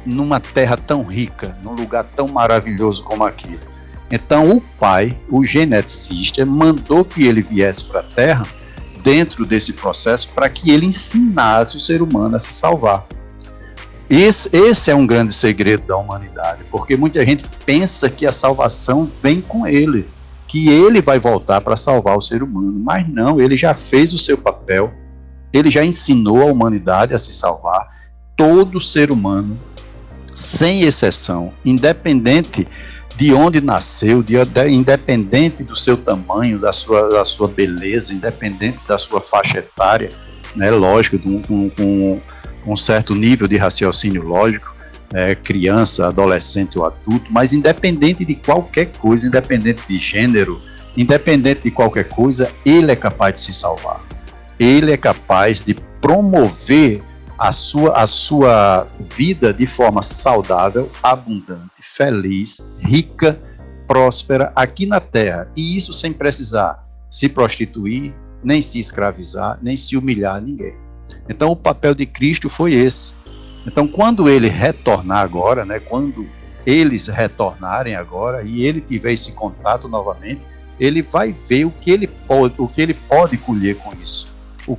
numa terra tão rica, num lugar tão maravilhoso como aquele? Então o pai, o geneticista, mandou que ele viesse para a terra dentro desse processo para que ele ensinasse o ser humano a se salvar. Esse é um grande segredo da humanidade, porque muita gente pensa que a salvação vem com ele, que ele vai voltar para salvar o ser humano, mas não, ele já fez o seu papel, ele já ensinou a humanidade a se salvar. Todo ser humano, sem exceção, independente de onde nasceu, independente do seu tamanho, da sua beleza, independente da sua faixa etária, né, lógico, com um certo nível de raciocínio lógico, criança, adolescente ou adulto, mas independente de qualquer coisa, independente de gênero, independente de qualquer coisa, ele é capaz de se salvar. Ele é capaz de promover a sua vida de forma saudável, abundante, feliz, rica, próspera aqui na terra. E isso sem precisar se prostituir, nem se escravizar, nem se humilhar a ninguém. Então o papel de Cristo foi esse. Então quando ele retornar agora, né, quando eles retornarem agora e ele tiver esse contato novamente, ele vai ver o que ele pode colher com isso.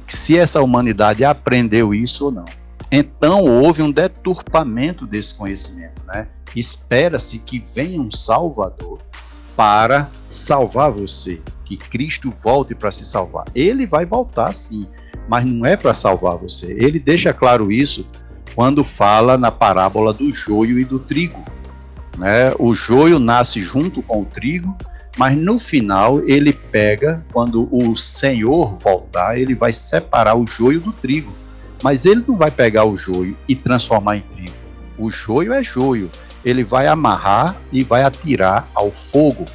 Se essa humanidade aprendeu isso ou não. Então houve um deturpamento desse conhecimento, né? Espera-se que venha um Salvador para salvar você, que Cristo volte para se salvar. Ele vai voltar sim, mas não é para salvar você. Ele deixa claro isso quando fala na parábola do joio e do trigo, né? O joio nasce junto com o trigo, mas no final ele pega, quando o Senhor voltar, ele vai separar o joio do trigo. Mas ele não vai pegar o joio e transformar em trigo. O joio é joio. Ele vai amarrar e vai atirar ao fogo.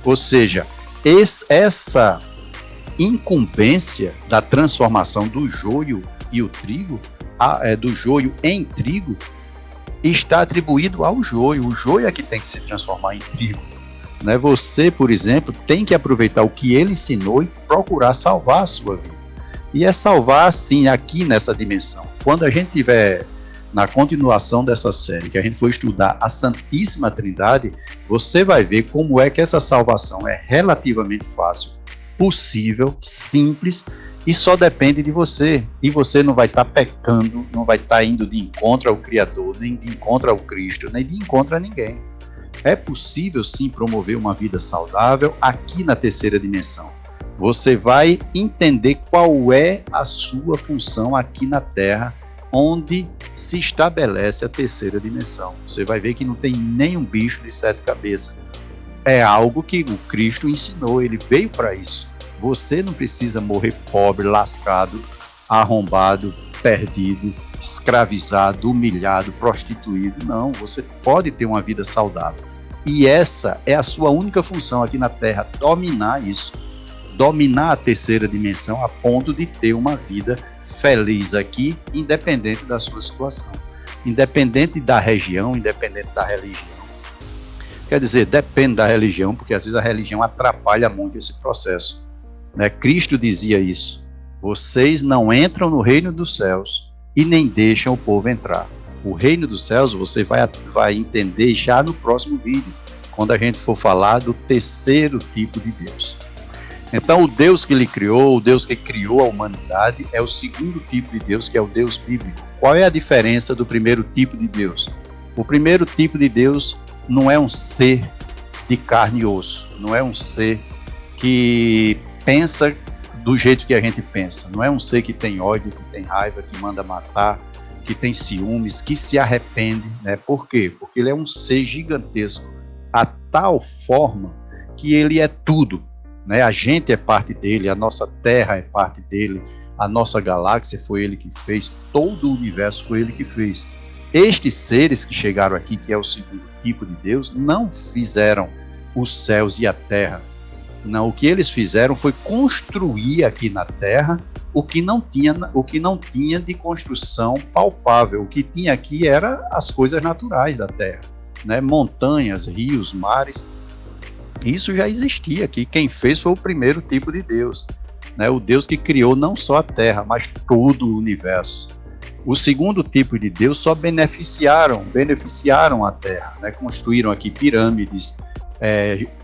Ou seja, essa incumbência da transformação do joio e o trigo, do joio em trigo, está atribuído ao joio. O joio é que tem que se transformar em trigo. Né? Você, por exemplo, tem que aproveitar o que ele ensinou e procurar salvar a sua vida. E é salvar, assim, aqui nessa dimensão. Quando a gente tiver na continuação dessa série, que a gente for estudar a Santíssima Trindade, você vai ver como é que essa salvação é relativamente fácil, possível, simples, e só depende de você. E você não vai estar pecando, não vai estar indo de encontro ao Criador, nem de encontro ao Cristo, nem de encontro a ninguém. É possível sim promover uma vida saudável aqui na terceira dimensão. Você vai entender qual é a sua função aqui na Terra, onde se estabelece a terceira dimensão. Você vai ver que não tem nenhum bicho de 7 cabeças. É algo que o Cristo ensinou, ele veio para isso. Você não precisa morrer pobre, lascado, arrombado, perdido, escravizado, humilhado, prostituído. Não, você pode ter uma vida saudável. E essa é a sua única função aqui na Terra, dominar isso. Dominar a terceira dimensão a ponto de ter uma vida feliz aqui, independente da sua situação. Independente da região, independente da religião. Quer dizer, depende da religião, porque às vezes a religião atrapalha muito esse processo. Né? Cristo dizia isso. Vocês não entram no reino dos céus e nem deixam o povo entrar. O reino dos céus você vai entender já no próximo vídeo, quando a gente for falar do terceiro tipo de Deus. Então o Deus que ele criou, o Deus que criou a humanidade, é o segundo tipo de Deus, que é o Deus bíblico. Qual é a diferença do primeiro tipo de Deus? O primeiro tipo de Deus não é um ser de carne e osso, não é um ser que pensa do jeito que a gente pensa, não é um ser que tem ódio, que tem raiva, que manda matar, que tem ciúmes, que se arrepende, né? Por quê? Porque ele é um ser gigantesco, a tal forma que ele é tudo, né? A gente é parte dele, a nossa terra é parte dele, a nossa galáxia foi ele que fez, todo o universo foi ele que fez. Estes seres que chegaram aqui, que é o segundo tipo de Deus, não fizeram os céus e a terra. Não, o que eles fizeram foi construir aqui na terra o que não tinha de construção palpável. O que tinha aqui era as coisas naturais da terra, né? Montanhas, rios, mares. Isso já existia aqui. Quem fez foi o primeiro tipo de Deus, né? O Deus que criou não só a terra, mas todo o universo. O segundo tipo de Deus só beneficiaram a terra, né? Construíram aqui pirâmides,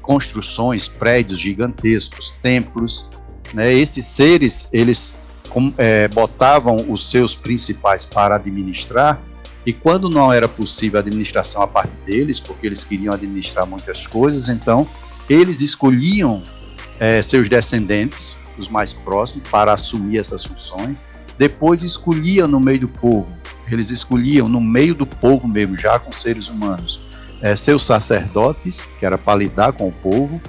construções, prédios gigantescos, templos, né? Esses seres, eles botavam os seus principais para administrar, e quando não era possível a administração a parte deles, porque eles queriam administrar muitas coisas, então eles escolhiam seus descendentes, os mais próximos, para assumir essas funções. Depois escolhiam no meio do povo, eles escolhiam no meio do povo mesmo, já com seres humanos, seus sacerdotes, que era para lidar com o povo,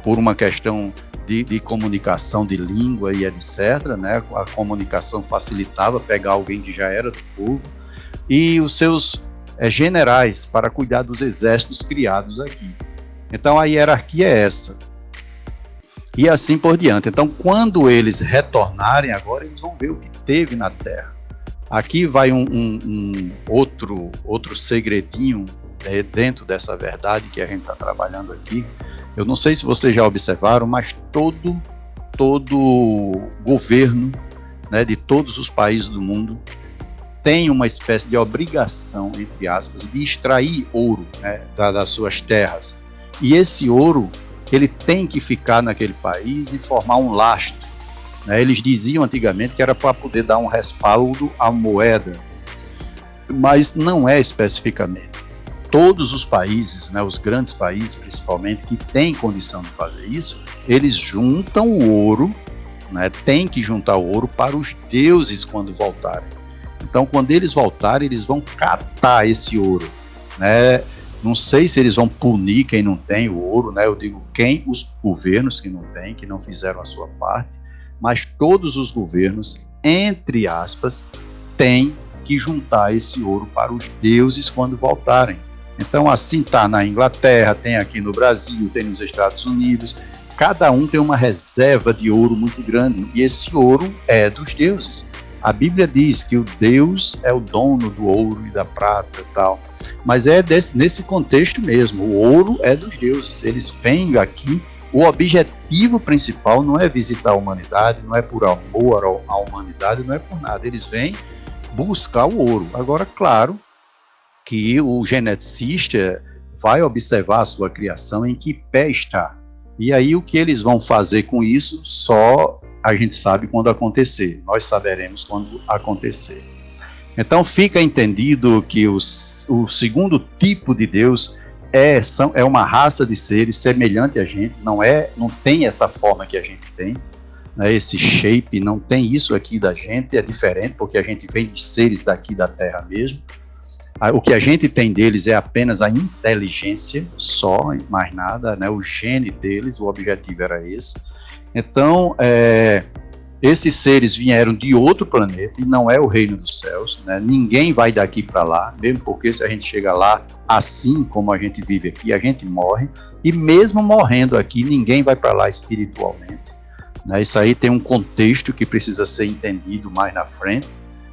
por uma questão de comunicação, de língua e etc. Né? A comunicação facilitava pegar alguém que já era do povo, e os seus generais, para cuidar dos exércitos criados aqui. Então a hierarquia é essa. E assim por diante. Então, quando eles retornarem agora, eles vão ver o que teve na Terra. Aqui vai outro segredinho dentro dessa verdade que a gente está trabalhando aqui. Eu não sei se vocês já observaram, mas todo governo, né, de todos os países do mundo tem uma espécie de obrigação, entre aspas, de extrair ouro, né, das suas terras. E esse ouro ele tem que ficar naquele país e formar um lastro, né? Eles diziam antigamente que era para poder dar um respaldo à moeda, mas não é especificamente. Todos os países, né, os grandes países principalmente, que têm condição de fazer isso, eles juntam o ouro, né, tem que juntar o ouro para os deuses quando voltarem. Então, quando eles voltarem, eles vão catar esse ouro, né? Não sei se eles vão punir quem não tem o ouro, né? Eu digo os governos que não têm, que não fizeram a sua parte, mas todos os governos, entre aspas, têm que juntar esse ouro para os deuses quando voltarem. Então assim está na Inglaterra, tem aqui no Brasil, tem nos Estados Unidos, cada um tem uma reserva de ouro muito grande, e esse ouro é dos deuses. A Bíblia diz que o Deus é o dono do ouro e da prata e tal. Mas é nesse contexto mesmo, o ouro é dos deuses, eles vêm aqui, o objetivo principal não é visitar a humanidade, não é por amor à humanidade, não é por nada, eles vêm buscar o ouro. Agora, claro que o geneticista vai observar a sua criação, em que pé está, e aí o que eles vão fazer com isso, só a gente sabe quando acontecer, nós saberemos quando acontecer. Então fica entendido que o segundo tipo de Deus é uma raça de seres semelhante a gente, não tem essa forma que a gente tem, né, esse shape, não tem isso aqui da gente, é diferente, porque a gente vem de seres daqui da Terra mesmo. O que a gente tem deles é apenas a inteligência só, mais nada, né, o gene deles, o objetivo era esse. Então, esses seres vieram de outro planeta e não é o reino dos céus, né? Ninguém vai daqui para lá, mesmo porque se a gente chega lá, assim como a gente vive aqui, a gente morre, e mesmo morrendo aqui, ninguém vai para lá espiritualmente, né? Isso aí tem um contexto que precisa ser entendido mais na frente.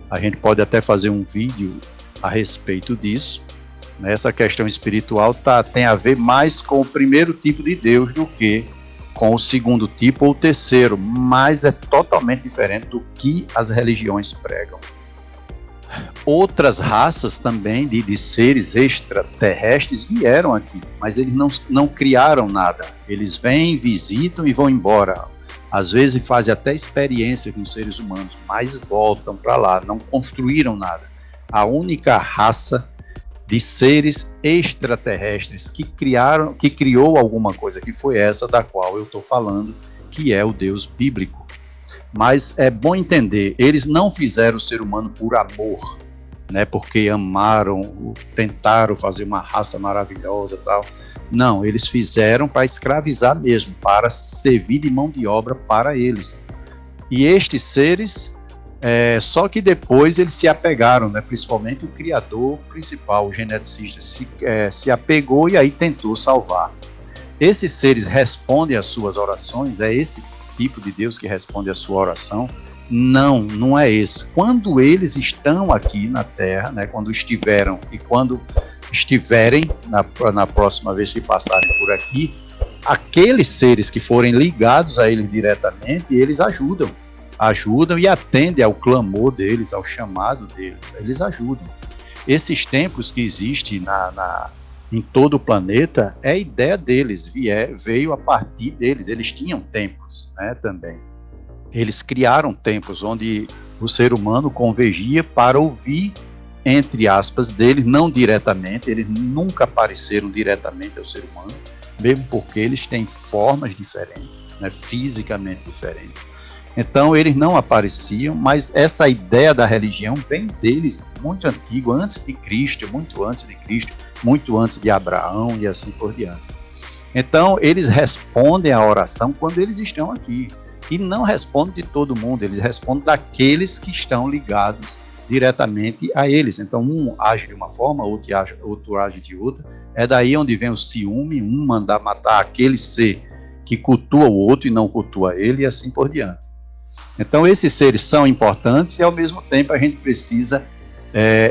A gente pode até fazer um vídeo a respeito disso. Essa questão espiritual tem a ver mais com o primeiro tipo de Deus do que com o segundo tipo ou o terceiro, mas é totalmente diferente do que as religiões pregam. Outras raças também de seres extraterrestres vieram aqui, mas eles não criaram nada. Eles vêm, visitam e vão embora. Às vezes fazem até experiência com seres humanos, mas voltam para lá, não construíram nada. A única raça de seres extraterrestres que criou alguma coisa, que foi essa da qual eu estou falando, que é o Deus bíblico. Mas é bom entender, eles não fizeram o ser humano por amor, né? Porque amaram, tentaram fazer uma raça maravilhosa e tal. Não, eles fizeram para escravizar mesmo, para servir de mão de obra para eles. E estes seres, só que depois eles se apegaram, né? Principalmente o criador principal, o geneticista, se apegou e aí tentou salvar. Esses seres respondem às suas orações? É esse tipo de Deus que responde à sua oração? Não é esse. Quando eles estão aqui na Terra, né? Quando estiveram e quando estiverem, na próxima vez que passarem por aqui, aqueles seres que forem ligados a eles diretamente, eles ajudam e atendem ao clamor deles, ao chamado deles, eles ajudam. Esses templos que existem em todo o planeta, é a ideia deles, veio a partir deles, eles tinham templos, né, também. Eles criaram templos onde o ser humano convergia para ouvir, entre aspas, deles, não diretamente, eles nunca apareceram diretamente ao ser humano, mesmo porque eles têm formas diferentes, né, fisicamente diferentes. Então eles não apareciam, mas essa ideia da religião vem deles muito antigo, antes de Cristo, muito antes de Abraão e assim por diante. Então eles respondem à oração quando eles estão aqui, e não respondem de todo mundo, eles respondem daqueles que estão ligados diretamente a eles. Então um age de uma forma, outro age de outra, é daí onde vem o ciúme, um mandar matar aquele ser que cultua o outro e não cultua ele, e assim por diante. Então esses seres são importantes e ao mesmo tempo a gente precisa,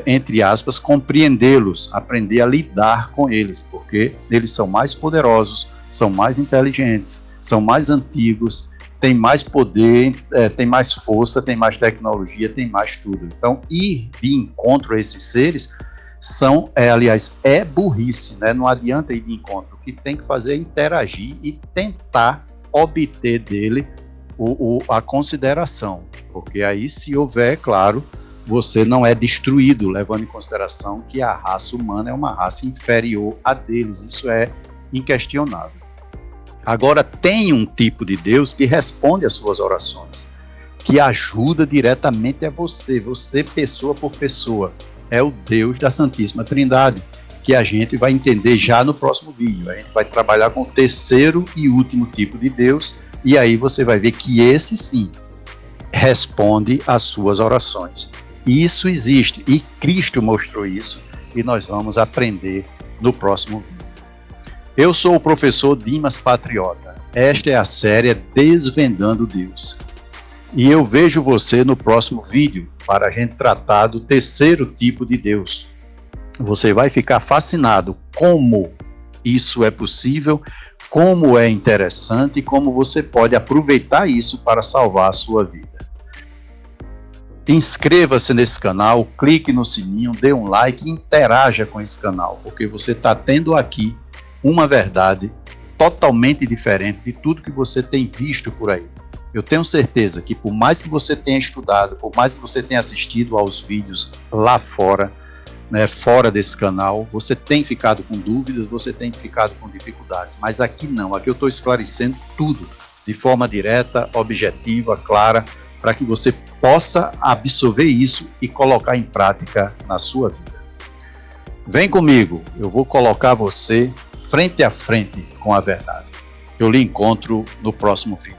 entre aspas, compreendê-los, aprender a lidar com eles, porque eles são mais poderosos, são mais inteligentes, são mais antigos, têm mais poder, têm mais força, têm mais tecnologia, têm mais tudo. Então ir de encontro a esses seres é burrice, né? Não adianta ir de encontro, o que tem que fazer é interagir e tentar obter dele a consideração, porque aí, se houver, claro, você não é destruído, levando em consideração que a raça humana é uma raça inferior a deles, isso é inquestionável. Agora, tem um tipo de Deus que responde às suas orações, que ajuda diretamente a você pessoa por pessoa, é o Deus da Santíssima Trindade, que a gente vai entender já no próximo vídeo. A gente vai trabalhar com o terceiro e último tipo de Deus, e aí você vai ver que esse sim responde às suas orações. Isso existe, e Cristo mostrou isso, e nós vamos aprender no próximo vídeo. Eu sou o professor Dimas Patriota. Esta é a série Desvendando Deus. E eu vejo você no próximo vídeo para a gente tratar do terceiro tipo de Deus. Você vai ficar fascinado como isso é possível, como é interessante e como você pode aproveitar isso para salvar a sua vida. Inscreva-se nesse canal, clique no sininho, dê um like e interaja com esse canal, porque você está tendo aqui uma verdade totalmente diferente de tudo que você tem visto por aí. Eu tenho certeza que por mais que você tenha estudado, por mais que você tenha assistido aos vídeos lá fora, né, fora desse canal, você tem ficado com dúvidas, você tem ficado com dificuldades, mas aqui não, aqui eu estou esclarecendo tudo de forma direta, objetiva, clara, para que você possa absorver isso e colocar em prática na sua vida. Vem comigo, eu vou colocar você frente a frente com a verdade. Eu lhe encontro no próximo vídeo.